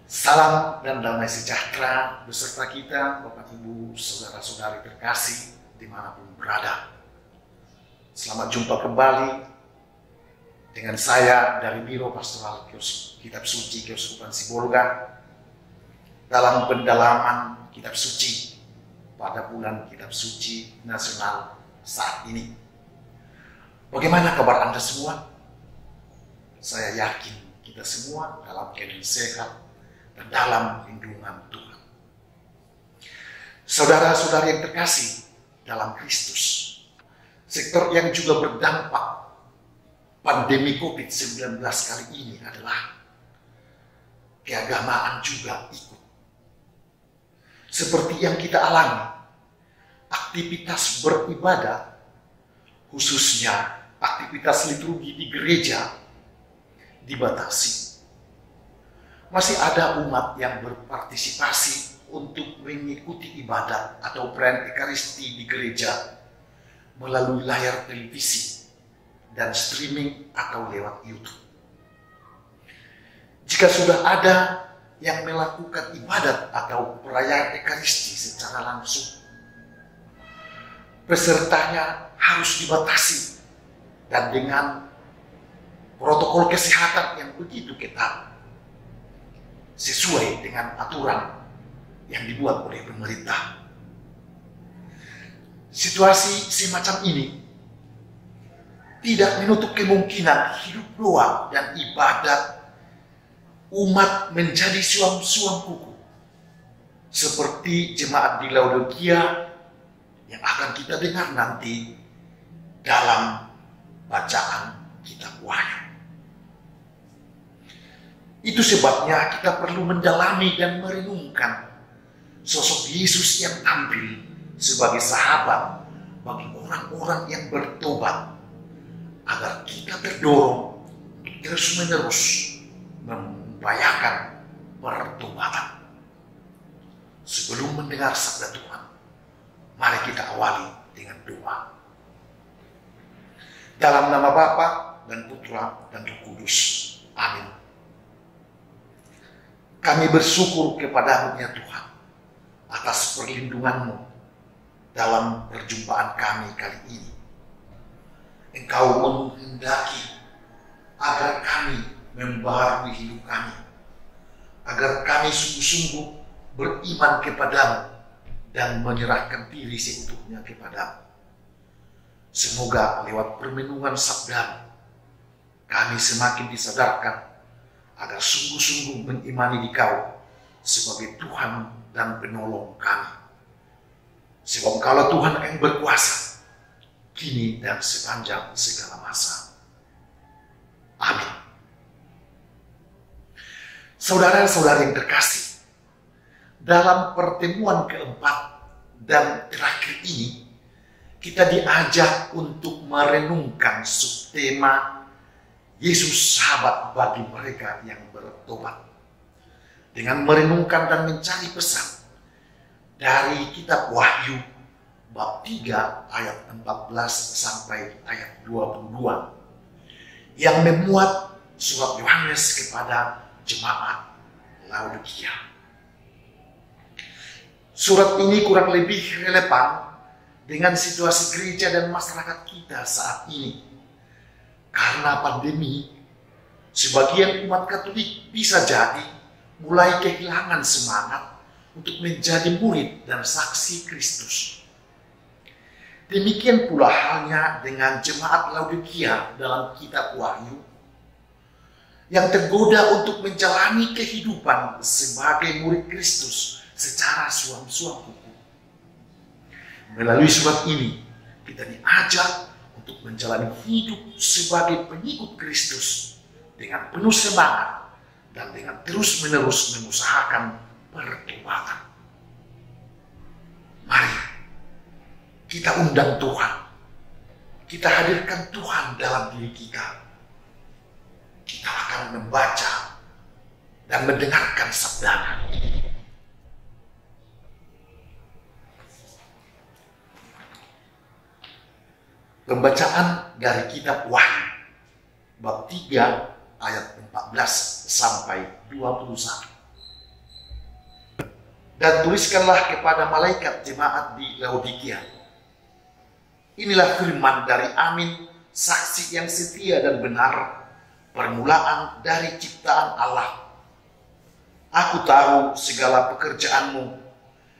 Salam dan damai sejahtera beserta kita, Bapak Ibu, saudara-saudari terkasih dimanapun berada. Selamat jumpa kembali dengan saya dari Biro Pastoral Kitab Suci Keuskupan Sibolga dalam pendalaman Kitab Suci pada bulan Kitab Suci Nasional saat ini. Bagaimana kabar Anda semua? Saya yakin kita semua dalam keadaan sehat dan dalam lindungan Tuhan. Saudara-saudari yang terkasih dalam Kristus, sektor yang juga berdampak pandemi COVID-19 kali ini adalah keagamaan juga ikut. Seperti yang kita alami, aktivitas beribadah, khususnya aktivitas liturgi di gereja, dibatasi. Masih ada umat yang berpartisipasi untuk mengikuti ibadat atau perayaan Ekaristi di gereja melalui layar televisi dan streaming atau lewat YouTube. Jika sudah ada yang melakukan ibadat atau perayaan Ekaristi secara langsung, pesertanya harus dibatasi dan dengan protokol kesehatan yang begitu ketat, sesuai dengan aturan yang dibuat oleh pemerintah. Situasi semacam ini tidak menutup kemungkinan hidup doa dan ibadat umat menjadi suam-suam kuku, seperti jemaat di Laodikia yang akan kita dengar nanti dalam bacaan kitab Wahyu. Itu sebabnya kita perlu mendalami dan merenungkan sosok Yesus yang tampil sebagai sahabat bagi orang-orang yang bertobat, agar kita terdorong terus-menerus membayangkan pertobatan. Sebelum mendengar sabda Tuhan, mari kita awali dengan doa. Dalam nama Bapa dan Putra dan Roh Kudus. Amin. Kami bersyukur kepadamu ya Tuhan atas perlindungan-Mu dalam perjumpaan kami kali ini. Engkau menghendaki agar kami membaharui hidup kami, agar kami sungguh-sungguh beriman kepadamu dan menyerahkan diri seutuhnya kepadamu. Semoga lewat permenungan sabda kami semakin disadarkan agar sungguh-sungguh mengimani Dikau sebagai Tuhan dan penolong kami. Sebab kalau Tuhan yang berkuasa, kini dan sepanjang segala masa. Amin. Saudara-saudari yang terkasih, dalam pertemuan keempat dan terakhir ini, kita diajak untuk merenungkan subtema Yesus sahabat bagi mereka yang bertobat. Dengan merenungkan dan mencari pesan dari kitab Wahyu bab 3 ayat 14 sampai ayat 22 yang memuat surat Yohanes kepada jemaat Laodikia. Surat ini kurang lebih relevan dengan situasi gereja dan masyarakat kita saat ini. Karena pandemi, sebagian umat Katolik bisa jadi mulai kehilangan semangat untuk menjadi murid dan saksi Kristus. Demikian pula halnya dengan jemaat Laodikia dalam kitab Wahyu yang tergoda untuk menjalani kehidupan sebagai murid Kristus secara suam-suam kuku. Melalui surat ini, kita diajak untuk menjalani hidup sebagai pengikut Kristus dengan penuh semangat dan dengan terus-menerus mengusahakan pertobatan. Mari kita undang Tuhan, kita hadirkan Tuhan dalam diri kita. Kita akan membaca dan mendengarkan sabda-Nya. Pembacaan dari kitab Wahyu bab 3 ayat 14 sampai 21. Dan tuliskanlah kepada malaikat jemaat di Laodikia. Inilah firman dari Amin, saksi yang setia dan benar, permulaan dari ciptaan Allah. Aku tahu segala pekerjaanmu,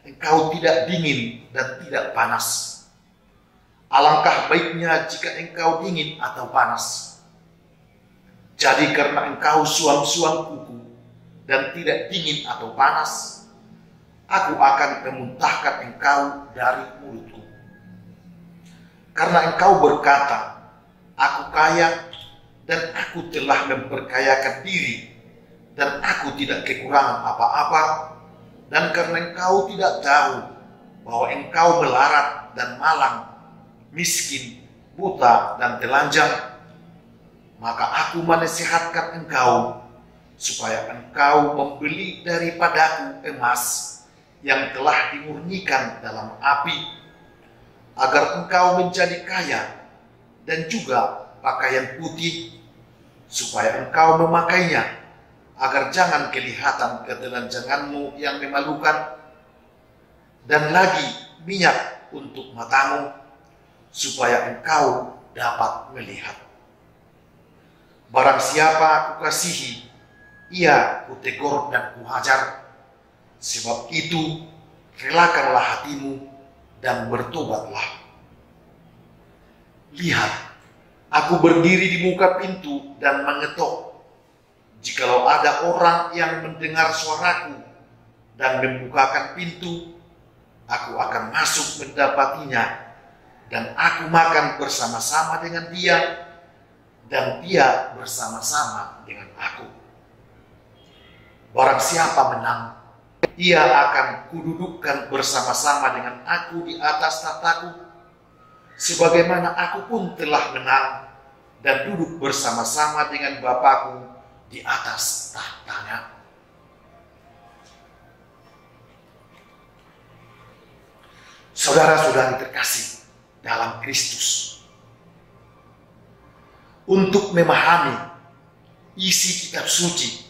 engkau tidak dingin dan tidak panas. Alangkah baiknya jika engkau dingin atau panas. Jadi karena engkau suam-suam kuku dan tidak dingin atau panas, aku akan memuntahkan engkau dari mulutku. Karena engkau berkata, aku kaya dan aku telah memperkayakan diri dan aku tidak kekurangan apa-apa, dan karena engkau tidak tahu bahwa engkau melarat dan malang, miskin, buta, dan telanjang, maka aku menasihatkan engkau supaya engkau membeli daripadaku emas yang telah dimurnikan dalam api, agar engkau menjadi kaya, dan juga pakaian putih, supaya engkau memakainya, agar jangan kelihatan ketelanjanganmu yang memalukan, dan lagi minyak untuk matamu, supaya engkau dapat melihat. Barang siapa aku kasihi, ia kutegur dan kuhajar. Sebab itu, relakanlah hatimu dan bertobatlah. Lihat, aku berdiri di muka pintu dan mengetok. Jikalau ada orang yang mendengar suaraku dan membukakan pintu, aku akan masuk mendapatinya, dan aku makan bersama-sama dengan dia, dan dia bersama-sama dengan aku. Barang siapa menang, ia akan kududukkan bersama-sama dengan aku di atas tahtaku, sebagaimana aku pun telah menang dan duduk bersama-sama dengan Bapakku di atas tahtanya. Saudara-saudari terkasih dalam Kristus, untuk memahami isi kitab suci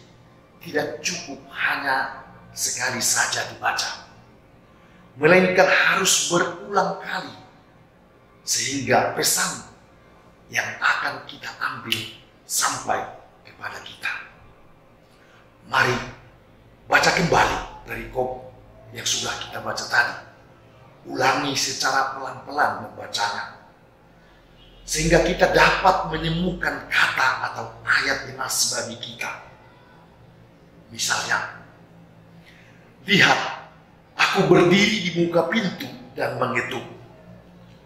tidak cukup hanya sekali saja dibaca, melainkan harus berulang kali, sehingga pesan yang akan kita ambil sampai kepada kita. Mari baca kembali perikop yang sudah kita baca tadi. Ulangi secara pelan-pelan membacanya, sehingga kita dapat menemukan kata atau ayat yang nas bagi kita. Misalnya, lihat, aku berdiri di muka pintu dan mengetuk.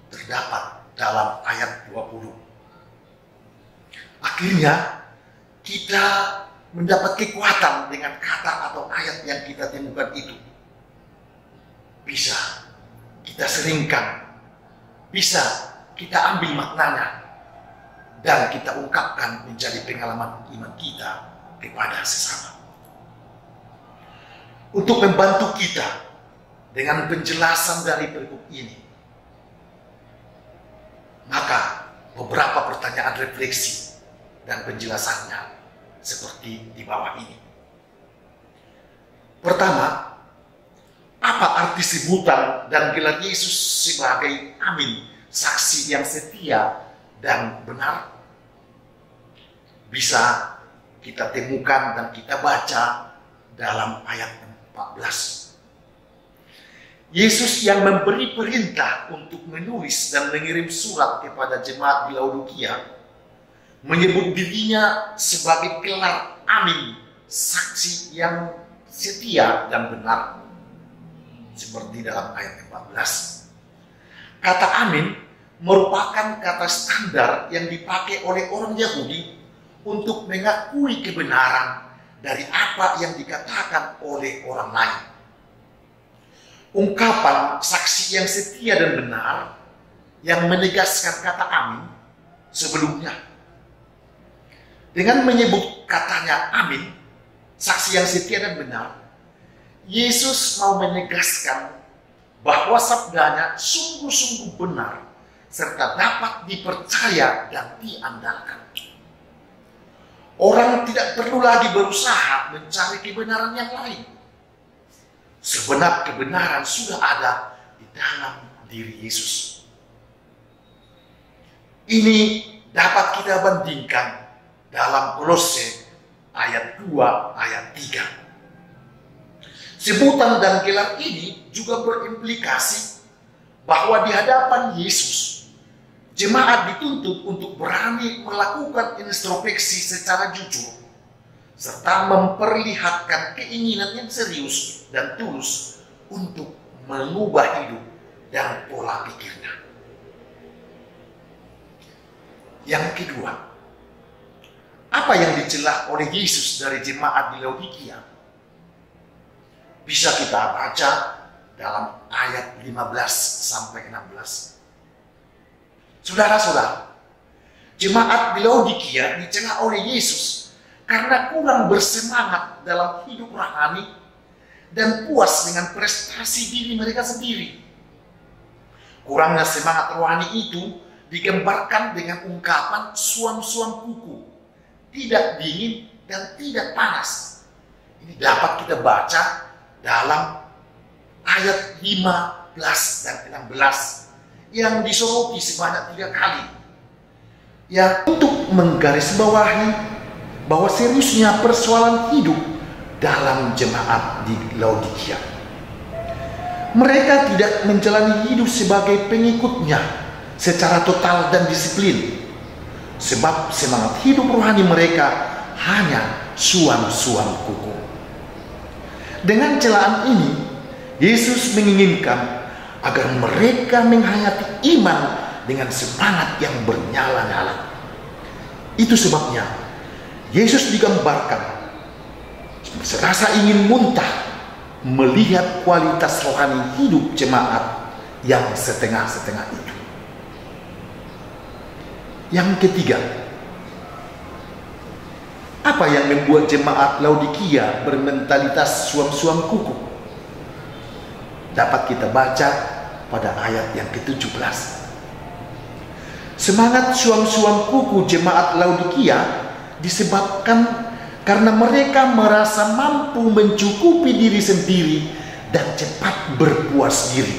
Terdapat dalam ayat 20. Akhirnya, kita mendapat kekuatan dengan kata atau ayat yang kita temukan itu. Bisa kita seringkan, bisa kita ambil maknanya, dan kita ungkapkan menjadi pengalaman iman kita kepada sesama. Untuk membantu kita dengan penjelasan dari perikop ini, maka beberapa pertanyaan refleksi dan penjelasannya seperti di bawah ini. Pertama, apa arti sebutan dan gelar Yesus sebagai Amin, saksi yang setia dan benar? Bisa kita temukan dan kita baca dalam ayat 14. Yesus yang memberi perintah untuk menulis dan mengirim surat kepada jemaat di Laodikia menyebut dirinya sebagai gelar Amin, saksi yang setia dan benar, seperti dalam ayat 14. Kata Amin merupakan kata standar yang dipakai oleh orang Yahudi untuk mengakui kebenaran dari apa yang dikatakan oleh orang lain. Ungkapan saksi yang setia dan benar yang menegaskan kata Amin sebelumnya. Dengan menyebut katanya Amin, saksi yang setia dan benar, Yesus mau menegaskan bahwa sabdanya sungguh-sungguh benar serta dapat dipercaya dan diandalkan. Orang tidak perlu lagi berusaha mencari kebenaran yang lain. sebenar kebenaran sudah ada di dalam diri Yesus. Ini dapat kita bandingkan dalam Kolose ayat 2 ayat 3. Sebutan dan gelar ini juga berimplikasi bahwa di hadapan Yesus, jemaat dituntut untuk berani melakukan introspeksi secara jujur, serta memperlihatkan keinginan yang serius dan tulus untuk mengubah hidup dan pola pikirnya. Yang kedua, apa yang dicelah oleh Yesus dari jemaat di Laodikia? Bisa kita baca dalam ayat 15 sampai 16. Saudara-saudara, jemaat di Laodikia dicela oleh Yesus karena kurang bersemangat dalam hidup rohani dan puas dengan prestasi diri mereka sendiri. Kurangnya semangat rohani itu digambarkan dengan ungkapan suam-suam kuku, tidak dingin dan tidak panas. Ini dapat kita baca dalam ayat 15 dan 16 yang disoroti sebanyak 3 kali. Ya, untuk menggarisbawahi bahwa seriusnya persoalan hidup dalam jemaat di Laodikia. Mereka tidak menjalani hidup sebagai pengikutnya secara total dan disiplin, sebab semangat hidup rohani mereka hanya suam-suam kuku. Dengan celaan ini, Yesus menginginkan agar mereka menghayati iman dengan semangat yang bernyala-nyala. Itu sebabnya Yesus digambarkan serasa ingin muntah melihat kualitas rohani hidup jemaat yang setengah-setengah itu. Yang ketiga, apa yang membuat jemaat Laodikia bermentalitas suam-suam kuku? Dapat kita baca pada ayat yang ke-17. Semangat suam-suam kuku jemaat Laodikia disebabkan karena mereka merasa mampu mencukupi diri sendiri dan cepat berpuas diri.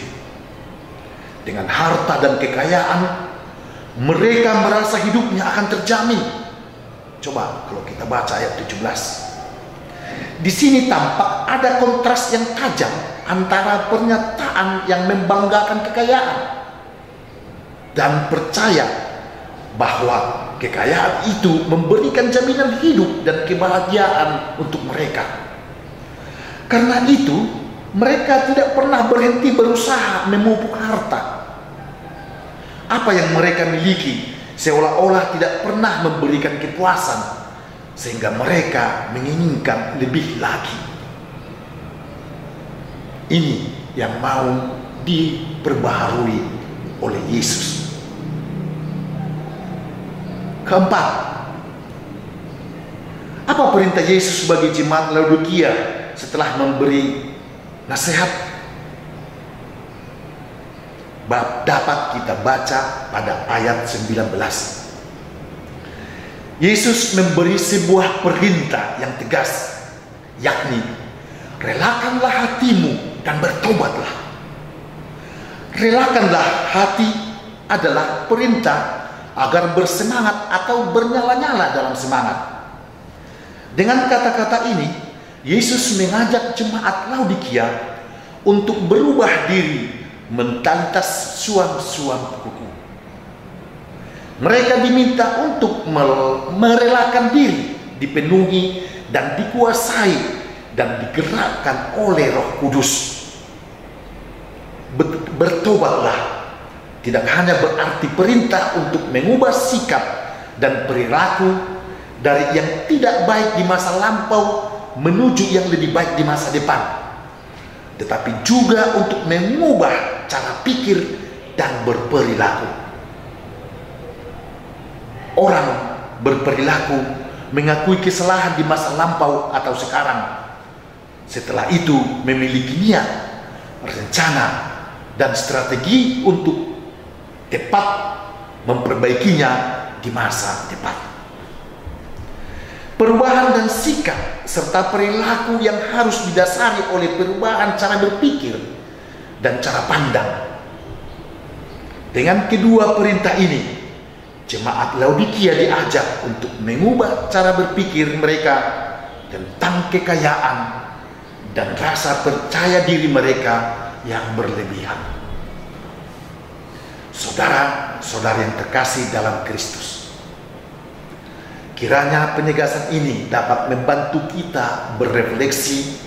Dengan harta dan kekayaan, mereka merasa hidupnya akan terjamin. Coba kalau kita baca ayat 17. Di sini tampak ada kontras yang tajam antara pernyataan yang membanggakan kekayaan dan percaya bahwa kekayaan itu memberikan jaminan hidup dan kebahagiaan untuk mereka. Karena itu, mereka tidak pernah berhenti berusaha memupuk harta. Apa yang mereka miliki seolah-olah tidak pernah memberikan kepuasan, sehingga mereka menginginkan lebih lagi. Ini yang mau diperbaharui oleh Yesus. Keempat, apa perintah Yesus bagi jemaat Laodikia setelah memberi nasihat? Dapat kita baca pada ayat 19. Yesus memberi sebuah perintah yang tegas, yakni relakanlah hatimu dan bertobatlah. Relakanlah hati adalah perintah agar bersemangat atau bernyala-nyala dalam semangat. Dengan kata-kata ini, Yesus mengajak jemaat Laodikia untuk berubah diri mentalitas suam-suam kuku. Mereka diminta untuk merelakan diri, dipenuhi dan dikuasai dan digerakkan oleh Roh Kudus. Bertobatlah tidak hanya berarti perintah untuk mengubah sikap dan perilaku dari yang tidak baik di masa lampau menuju yang lebih baik di masa depan, tetapi juga untuk mengubah cara pikir dan berperilaku. Orang berperilaku mengakui kesalahan di masa lampau atau sekarang, setelah itu memiliki niat, rencana, dan strategi untuk tepat memperbaikinya di masa depan. Perubahan dan sikap serta perilaku yang harus didasari oleh perubahan cara berpikir dan cara pandang. Dengan kedua perintah ini, jemaat Laodikia diajak untuk mengubah cara berpikir mereka tentang kekayaan dan rasa percaya diri mereka yang berlebihan. Saudara-saudara yang terkasih dalam Kristus, kiranya penyegasan ini dapat membantu kita berefleksi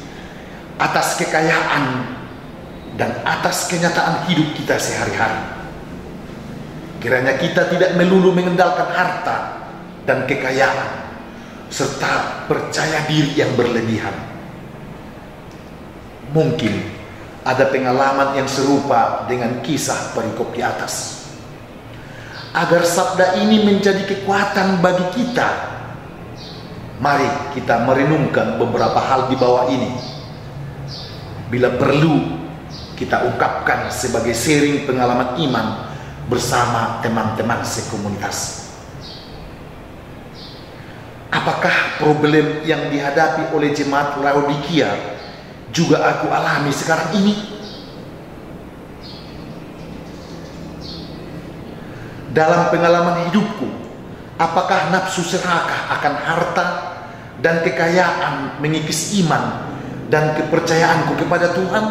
atas kekayaan dan atas kenyataan hidup kita sehari-hari. Kiranya kita tidak melulu mengandalkan harta dan kekayaan serta percaya diri yang berlebihan. Mungkin ada pengalaman yang serupa dengan kisah perikop di atas. Agar sabda ini menjadi kekuatan bagi kita, mari kita merenungkan beberapa hal di bawah ini. Bila perlu, kita ungkapkan sebagai sharing pengalaman iman bersama teman-teman sekomunitas. Apakah problem yang dihadapi oleh jemaat Laodikia juga aku alami sekarang ini? Dalam pengalaman hidupku, apakah nafsu serakah akan harta dan kekayaan mengikis iman dan kepercayaanku kepada Tuhan?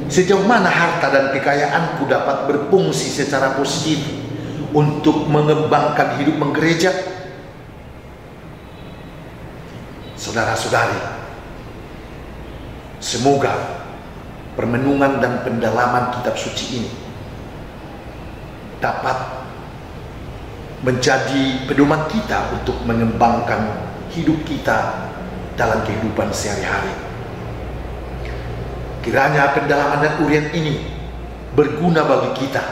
Sejauh mana harta dan kekayaanku dapat berfungsi secara positif untuk mengembangkan hidup menggereja? Saudara-saudari, semoga permenungan dan pendalaman kitab suci ini dapat menjadi pedoman kita untuk mengembangkan hidup kita dalam kehidupan sehari-hari. Kiranya pendalaman dan urian ini berguna bagi kita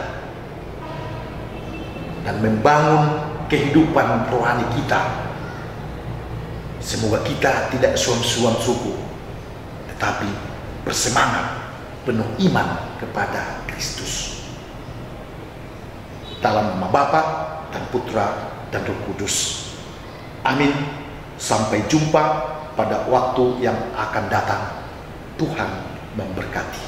dan membangun kehidupan rohani kita. Semoga kita tidak suam-suam suku, tetapi bersemangat, penuh iman kepada Kristus. Dalam nama Bapa dan Putra dan Roh Kudus. Amin. Sampai jumpa pada waktu yang akan datang. Tuhan memberkati.